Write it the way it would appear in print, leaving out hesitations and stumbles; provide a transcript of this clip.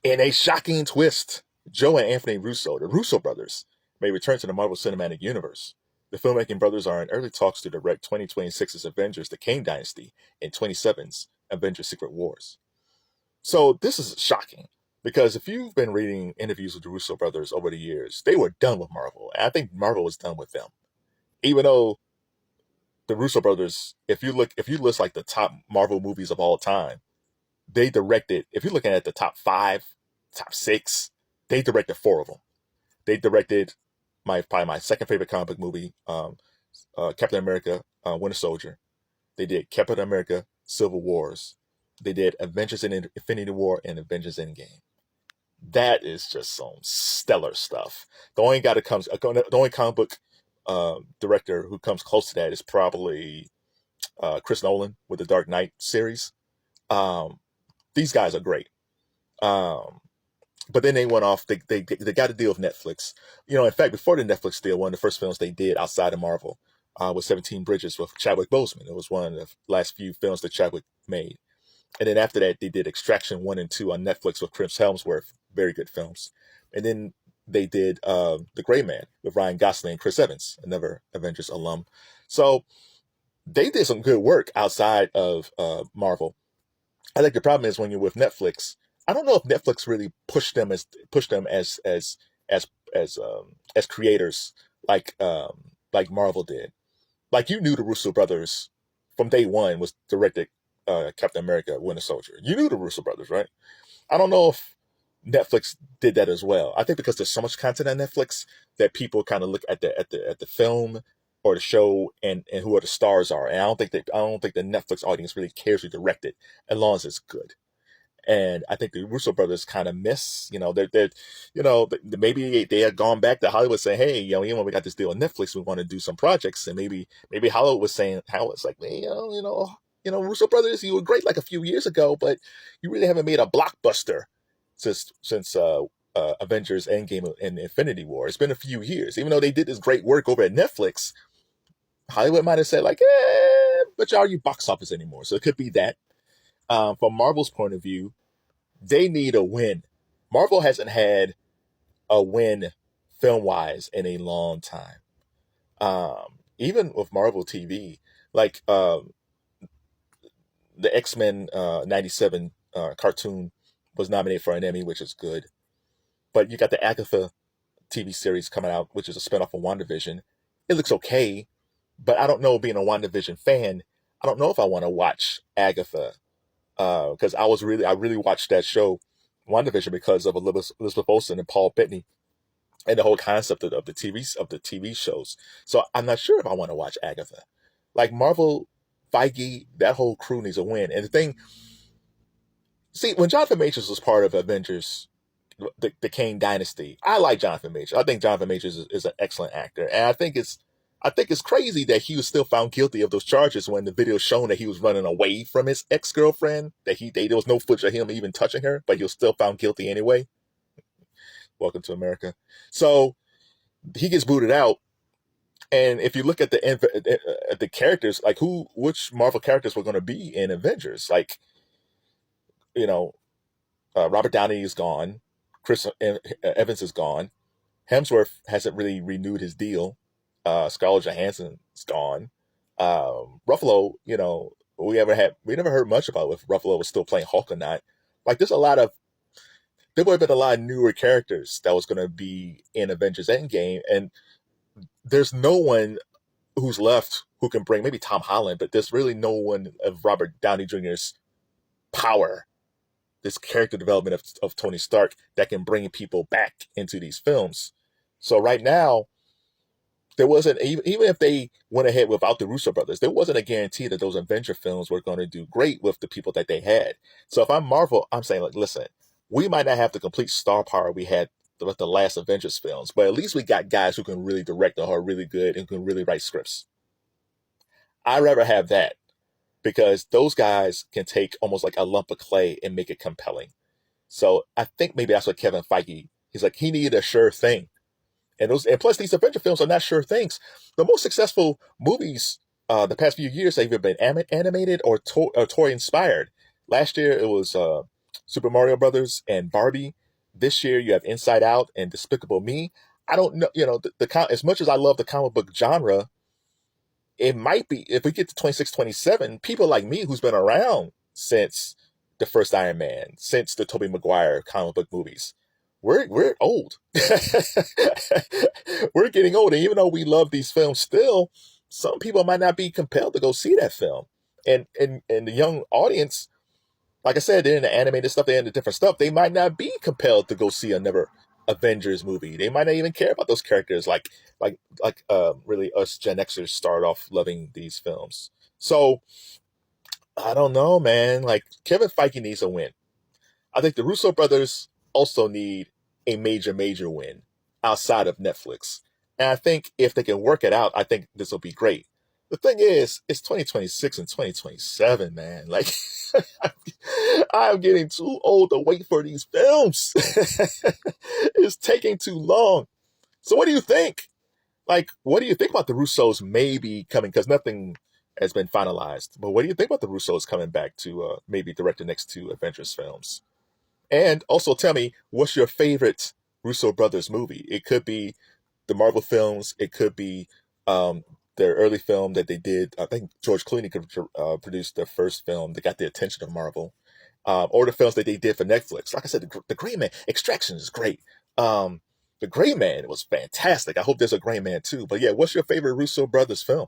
In a shocking twist, Joe and Anthony Russo, the Russo Brothers, may return to the Marvel Cinematic Universe. The filmmaking brothers are in early talks to direct 2026's Avengers, the Kang Dynasty, and 27's Avengers Secret Wars. So this is shocking because if you've been reading interviews with the Russo brothers over the years, they were done with Marvel. And I think Marvel was done with them. Even though the Russo brothers, if you list like the top Marvel movies of all time, they directed, if you're looking at the top five, top six, they directed four of them. They directed probably my second favorite comic book movie, Captain America, Winter Soldier. They did Captain America, Civil Wars. They did Avengers in Infinity War and Avengers Endgame. That is just some stellar stuff. The only comic book director who comes close to that is probably Chris Nolan with the Dark Knight series. These guys are great. But then they went off. They got a deal with Netflix. In fact, before the Netflix deal, one of the first films they did outside of Marvel was 17 Bridges with Chadwick Boseman. It was one of the last few films that Chadwick made. And then after that, they did Extraction 1 and 2 on Netflix with Chris Hemsworth. Very good films. And then they did The Gray Man with Ryan Gosling and Chris Evans, another Avengers alum. So they did some good work outside of Marvel. I think the problem is when you're with Netflix, I don't know if Netflix really pushed them as creators like Marvel did. Like you knew the Russo brothers from day one was directed Captain America, Winter Soldier. You knew the Russo brothers, right? I don't know if Netflix did that as well. I think because there's so much content on Netflix that people kind of look at the film or the show and who are the stars are. And I don't think the Netflix audience really cares who directed as long as it's good. And I think the Russo brothers kind of miss, maybe they had gone back to Hollywood saying, hey, we got this deal with Netflix, we want to do some projects. And maybe Hollywood was saying, Hollywood's like, hey, Russo brothers, you were great like a few years ago, but you really haven't made a blockbuster since Avengers Endgame and Infinity War. It's been a few years. Even though they did this great work over at Netflix, Hollywood might have said like, but y'all, you box office anymore. So it could be that. From Marvel's point of view, they need a win. Marvel hasn't had a win film-wise in a long time. Even with Marvel TV, like the X-Men 97 cartoon was nominated for an Emmy, which is good. But you got the Agatha TV series coming out, which is a spinoff of WandaVision. It looks okay, but I don't know, being a WandaVision fan, I don't know if I want to watch Agatha. Because I really watched that show, WandaVision, because of Elizabeth Olsen and Paul Bettany, and the whole concept of the TV shows. So I'm not sure if I want to watch Agatha. Like Marvel, Feige, that whole crew needs a win. And the thing, see, when Jonathan Majors was part of Avengers, the Kang Dynasty, I like Jonathan Majors. I think Jonathan Majors is an excellent actor, and I think it's crazy that he was still found guilty of those charges when the video shown that he was running away from his ex-girlfriend, there was no footage of him even touching her, but he was still found guilty anyway. Welcome to America. So he gets booted out, and if you look at the characters, like which Marvel characters were going to be in Avengers, like Robert Downey is gone, Chris Evans is gone, Hemsworth hasn't really renewed his deal. Scarlett Johansson's gone. Ruffalo, we never heard much about if Ruffalo was still playing Hulk or not. Like there would have been a lot of newer characters that was going to be in Avengers Endgame, and there's no one who's left who can bring, maybe Tom Holland, but there's really no one of Robert Downey Jr.'s power, this character development of Tony Stark, that can bring people back into these films. So right now, there wasn't, even if they went ahead without the Russo brothers, there wasn't a guarantee that those Avenger films were going to do great with the people that they had. So if I'm Marvel, I'm saying, like, listen, we might not have the complete star power we had with the last Avengers films, but at least we got guys who can really direct or are really good and can really write scripts. I'd rather have that, because those guys can take almost like a lump of clay and make it compelling. So I think maybe that's what Kevin Feige, he's like, he needed a sure thing. And plus these Avenger films are not sure things. The most successful movies the past few years have either been animated or toy inspired. Last year it was Super Mario Brothers and Barbie. This year you have Inside Out and Despicable Me. I don't know, as much as I love the comic book genre, it might be, if we get to 26, 27, people like me who's been around since the first Iron Man, since the Tobey Maguire comic book movies, we're old. We're getting old. And even though we love these films still, some people might not be compelled to go see that film. And the young audience, like I said, they're into animated stuff, they're into different stuff. They might not be compelled to go see another Avengers movie. They might not even care about those characters really us Gen Xers start off loving these films. So I don't know, man. Like Kevin Feige needs a win. I think the Russo brothers also need a major, major win outside of Netflix. And I think if they can work it out, I think this will be great. The thing is, it's 2026 and 2027, man. Like, I'm getting too old to wait for these films. It's taking too long. So, what do you think? Like, what do you think about the Russos maybe coming? Because nothing has been finalized. But what do you think about the Russos coming back to maybe direct the next two Avengers films? And also tell me, what's your favorite Russo brothers movie? It could be the Marvel films. It could be um, their early film that they did. I think George Clooney could produced their first film that got the attention of Marvel. Or the films that they did for Netflix. Like I said, the Gray Man, Extraction is great. The Gray Man was fantastic. I hope there's a Gray Man too. But yeah, what's your favorite Russo brothers film?